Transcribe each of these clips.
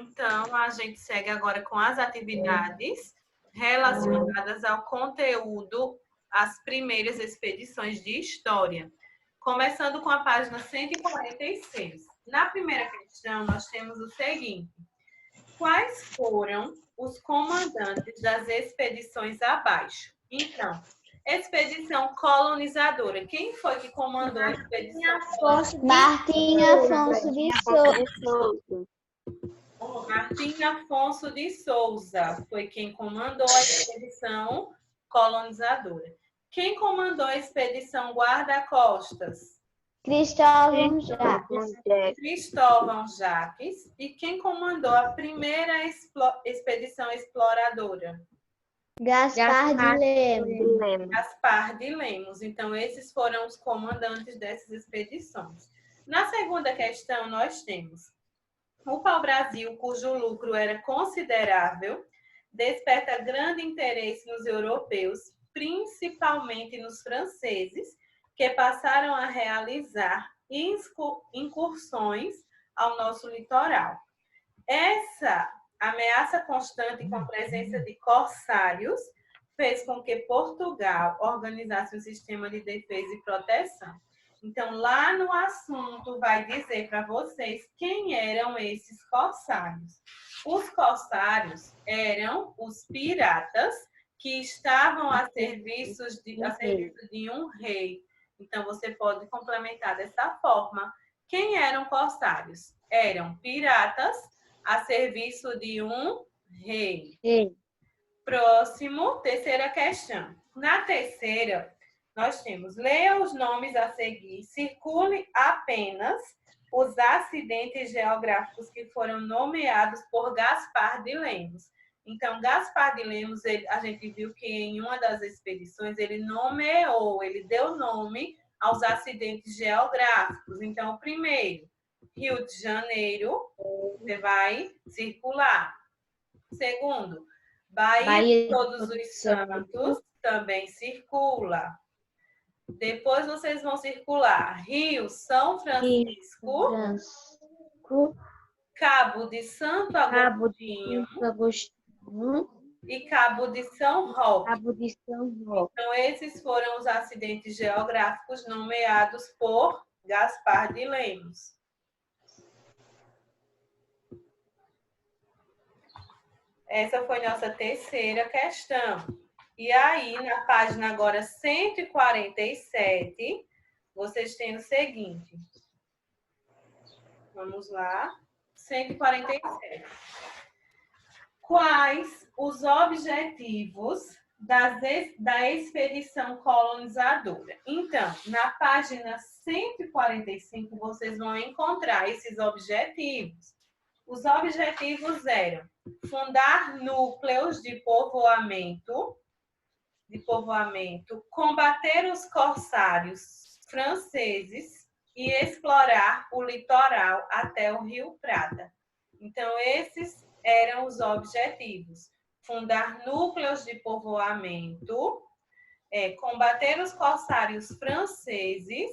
Então, a gente segue agora com as atividades relacionadas ao conteúdo, as primeiras expedições de história. Começando com a página 146. Na primeira questão, nós temos o seguinte: quais foram os comandantes das expedições abaixo? Então, expedição colonizadora. Quem foi que comandou a expedição colonizadora? Martim Afonso de Souza. Martim Afonso de Souza foi quem comandou a expedição colonizadora. Quem comandou a expedição guarda-costas? Cristóvão Jacques. Cristóvão Jacques. E quem comandou a primeira expedição exploradora? Gaspar de Lemos. Gaspar de Lemos. Então, esses foram os comandantes dessas expedições. Na segunda questão, nós temos: o pau-brasil, cujo lucro era considerável, desperta grande interesse nos europeus, principalmente nos franceses, que passaram a realizar incursões ao nosso litoral. Essa ameaça constante com a presença de corsários fez com que Portugal organizasse um sistema de defesa e proteção. Então, lá no assunto, vai dizer para vocês quem eram esses corsários. Os corsários eram os piratas que estavam a serviço de um rei. Então, você pode complementar dessa forma. Quem eram corsários? Eram piratas a serviço de um rei. Próximo, terceira questão. Na terceira, nós temos: leia os nomes a seguir, circule apenas os acidentes geográficos que foram nomeados por Gaspar de Lemos. Então, Gaspar de Lemos, a gente viu que em uma das expedições ele nomeou, ele deu nome aos acidentes geográficos. Então, o primeiro, Rio de Janeiro, você vai circular. Segundo, Bahia de Todos os Santos, também circula. Depois vocês vão circular Rio São Francisco, Cabo de Santo Agostinho e Cabo de São Roque. Então, esses foram os acidentes geográficos nomeados por Gaspar de Lemos. Essa foi nossa terceira questão. E aí, na página agora 147, vocês têm o seguinte. Vamos lá. 147. Quais os objetivos da expedição colonizadora? Então, na página 145, vocês vão encontrar esses objetivos. Os objetivos eram fundar núcleos de povoamento, combater os corsários franceses e explorar o litoral até o Rio Prata. Então, esses eram os objetivos: fundar núcleos de povoamento, combater os corsários franceses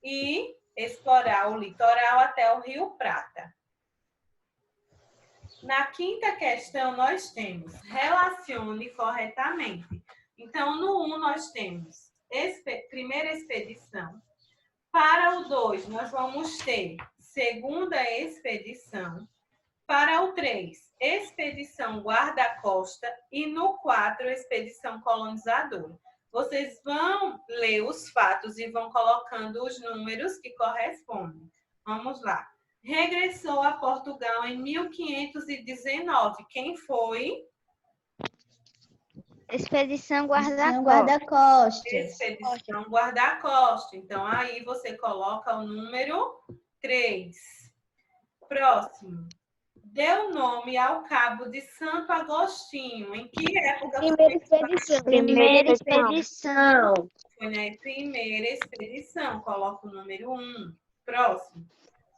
e explorar o litoral até o Rio Prata. Na quinta questão, nós temos relacione corretamente. Então, no 1, nós temos primeira expedição. Para o 2, nós vamos ter segunda expedição. Para o 3, expedição guarda-costa. E no 4, expedição colonizadora. Vocês vão ler os fatos e vão colocando os números que correspondem. Vamos lá. Regressou a Portugal em 1519. Quem foi? Expedição Guarda-Costas. Expedição Guarda-Costas. Então, aí você coloca o número 3. Próximo. Deu nome ao Cabo de Santo Agostinho. Em que época foi? Primeira expedição. Foi na primeira expedição. Coloca o número 1. Próximo.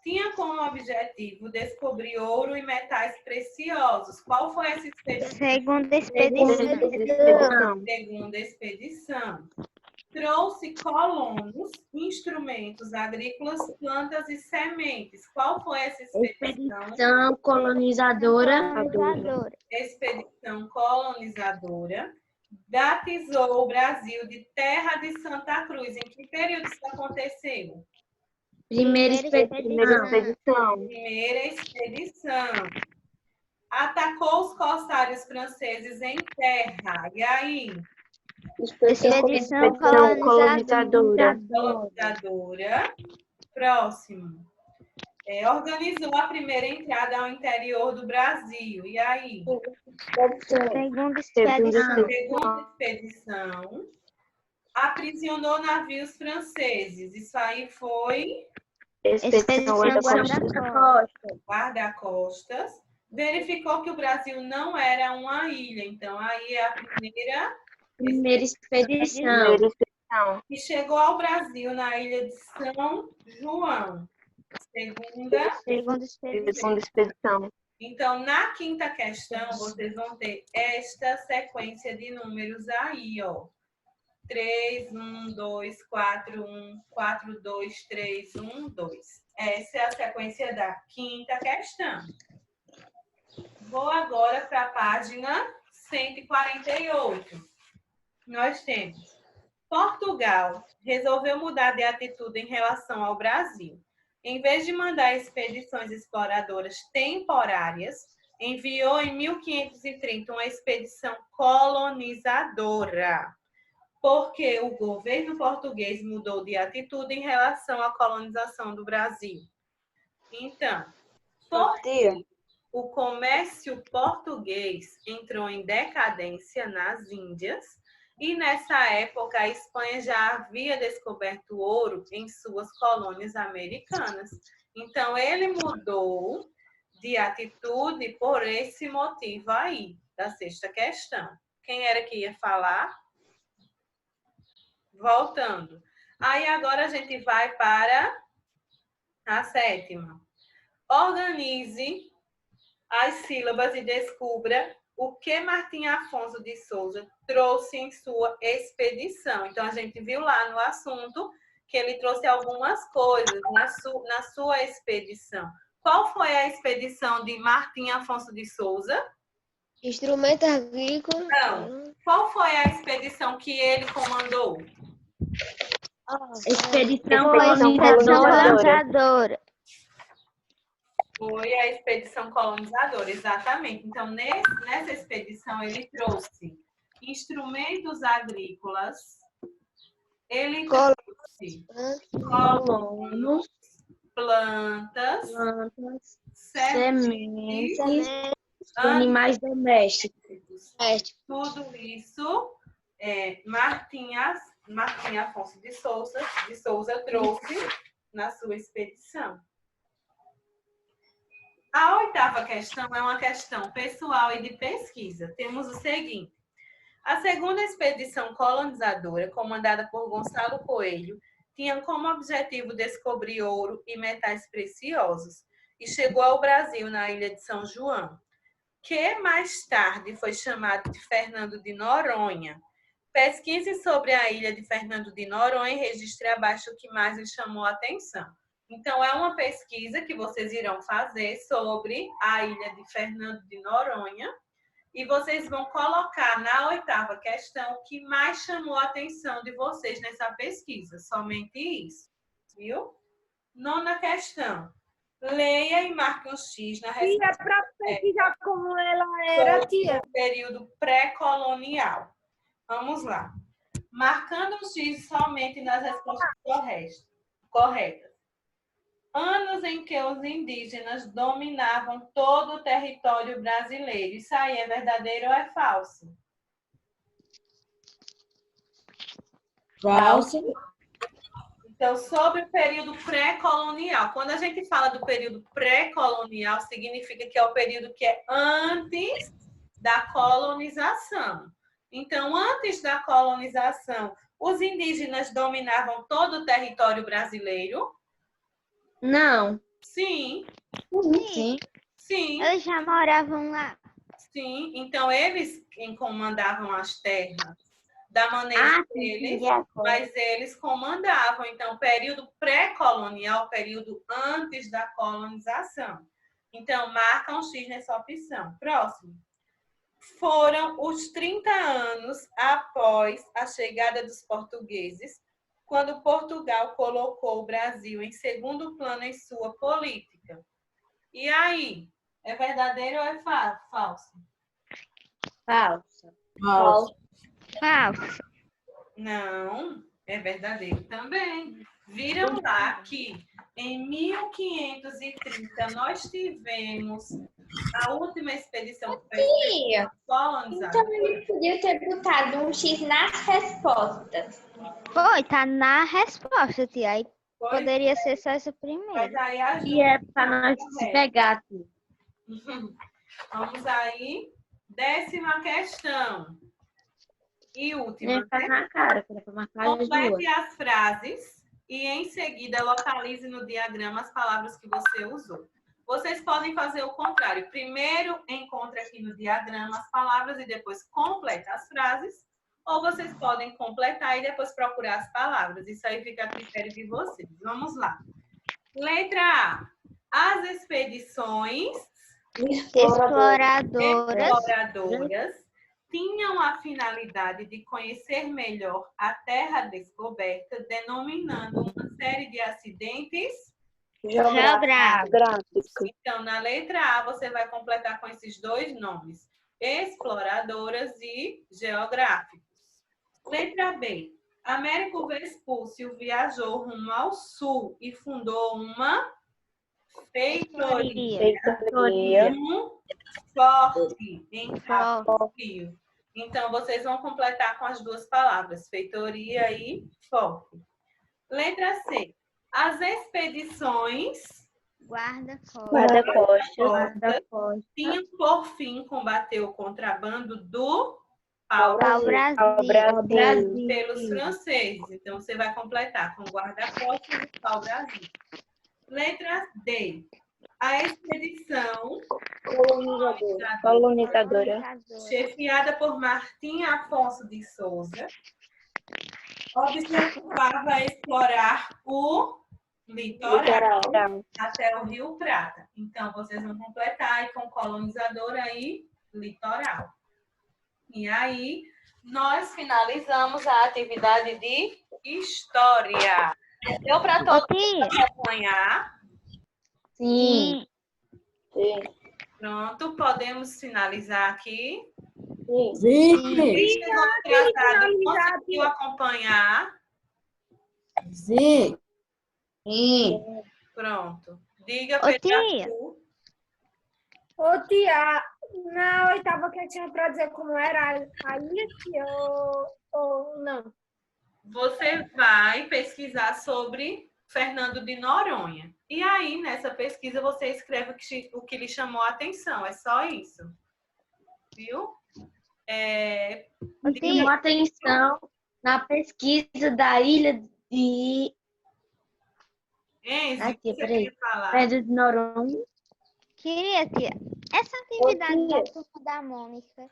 Tinha como objetivo descobrir ouro e metais preciosos. Qual foi essa expedição? Segunda expedição. Segunda expedição. trouxe colonos, instrumentos agrícolas, plantas e sementes. Qual foi essa expedição? Expedição colonizadora. Expedição colonizadora. Batizou o Brasil de Terra de Santa Cruz. Em que período isso aconteceu? Primeira expedição. Primeira expedição. Atacou os corsários franceses em terra. E aí? Expedição colonizadora. Colonizadora. Próximo. Organizou a primeira entrada ao interior do Brasil. E aí? Segunda expedição. Segunda expedição. Aprisionou navios franceses. Isso aí foi Expedição guarda-costas. Verificou que o Brasil não era uma ilha. Então, aí é a Primeira expedição. E chegou ao Brasil na ilha de São João. Segunda expedição. Então, na quinta questão, vocês vão ter esta sequência de números aí, ó. 3, 1, 2, 4, 1, 4, 2, 3, 1, 2. Essa é a sequência da quinta questão. Vou agora para a página 148. Nós temos: Portugal resolveu mudar de atitude em relação ao Brasil. Em vez de mandar expedições exploradoras temporárias, enviou em 1530 uma expedição colonizadora, porque o governo português mudou de atitude em relação à colonização do Brasil. Então, porque o comércio português entrou em decadência nas Índias, e nessa época a Espanha já havia descoberto ouro em suas colônias americanas. Então, ele mudou de atitude por esse motivo aí, da sexta questão. Quem era que ia falar? Voltando. Aí agora a gente vai para a sétima. Organize as sílabas e descubra o que Martim Afonso de Souza trouxe em sua expedição. Então, a gente viu lá no assunto que ele trouxe algumas coisas na sua expedição. Qual foi a expedição de Martim Afonso de Souza? Instrumento agrícola. Não. Qual foi a expedição que ele comandou? Expedição colonizadora. Foi a expedição colonizadora, exatamente. Então, nessa expedição, ele trouxe instrumentos agrícolas, ele trouxe colonos, plantas, sementes, animais domésticos. Tudo isso, Martim Afonso de Souza trouxe na sua expedição. A oitava questão é uma questão pessoal e de pesquisa. Temos o seguinte: a segunda expedição colonizadora, comandada por Gonçalo Coelho, tinha como objetivo descobrir ouro e metais preciosos e chegou ao Brasil na ilha de São João, que mais tarde foi chamado de Fernando de Noronha. Pesquise sobre a ilha de Fernando de Noronha e registre abaixo o que mais lhe chamou a atenção. Então, é uma pesquisa que vocês irão fazer sobre a ilha de Fernando de Noronha e vocês vão colocar na oitava questão o que mais chamou a atenção de vocês nessa pesquisa. Somente isso, viu? Nona questão. Leia e marque um X na resposta. Tia, para pesquisar como ela era, tia. O período pré-colonial. Vamos lá. Marcando um X somente nas respostas corretas. Anos em que os indígenas dominavam todo o território brasileiro. Isso aí é verdadeiro ou é falso? Falso. Então, sobre o período pré-colonial. Quando a gente fala do período pré-colonial, significa que é o período que é antes da colonização. Então, antes da colonização, os indígenas dominavam todo o território brasileiro? Não. Sim. Sim. Eles já moravam lá. Sim. Então, eles comandavam as terras. da maneira sim, deles, de acordo. mas eles comandavam. Então, período pré-colonial, período antes da colonização. Então, marca um X nessa opção. Próximo. Foram os 30 anos após a chegada dos portugueses, quando Portugal colocou o Brasil em segundo plano em sua política. E aí, é verdadeiro ou é falso? Falso. Falso. Não, é verdadeiro também. Viram lá que em 1530 nós tivemos a última expedição que foi Então colonizadora. ele podia ter botado um X nas respostas. Foi, tá na resposta, tia. Aí Foi? poderia ser só essa Mas primeira. aí as E é para nós se pegar aqui. Vamos aí. 10ª questão. E última. Tá na cara, que era para marcar as duas. Complete as frases e em seguida localize no diagrama as palavras que você usou. Vocês podem fazer o contrário. Primeiro encontre aqui no diagrama as palavras e depois completa as frases. Ou vocês podem completar e depois procurar as palavras. Isso aí fica a critério de vocês. Vamos lá. Letra A. As expedições exploradoras tinham a finalidade de conhecer melhor a terra descoberta, denominando uma série de acidentes Geográfico. Então, na letra A, você vai completar com esses dois nomes, exploradoras e geográficos. Letra B. Américo Vespúcio viajou rumo ao sul e fundou uma feitoria forte em Cabo Frio. Então, vocês vão completar com as duas palavras, feitoria e forte. Letra C. As expedições Guarda-costas. tinham por fim combater o contrabando do Pau-Brasil. pelos franceses. Então, você vai completar com guarda-costas e pau-brasil. Letra D. A expedição Colonizadora. chefiada por Martim Afonso de Souza observava explorar o litoral até o Rio Prata. Então, vocês vão completar aí com colonizadora e litoral. E aí, nós finalizamos a atividade de história. Deu para todos acompanhar? Sim. Pronto, podemos finalizar aqui. Sim. Quem chegou atrasado, conseguiu acompanhar? Sim. Pronto. Diga, Ô, tia. Pedro. Ô, tia, na 8ª questão para dizer como era a ilha, tia, ou não? Você vai pesquisar sobre Fernando de Noronha. E aí, nessa pesquisa, você escreve o que lhe chamou a atenção. É só isso. Viu? Chamou atenção na pesquisa da ilha de... Enzo, Aqui, o que você peraí. queria falar? Pedro de Noronha. Queria, tia. Essa atividade da turma da Mônica,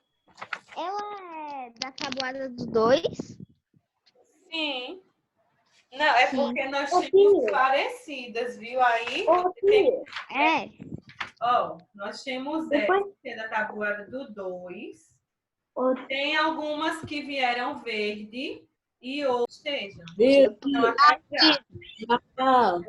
ela é da Tabuada dos Dois? Sim. Não, é porque nós tínhamos parecidas, viu? Aí, nós tínhamos essa, que é da tabuada do 2. Tem algumas que vieram verde e outras estejam. Então,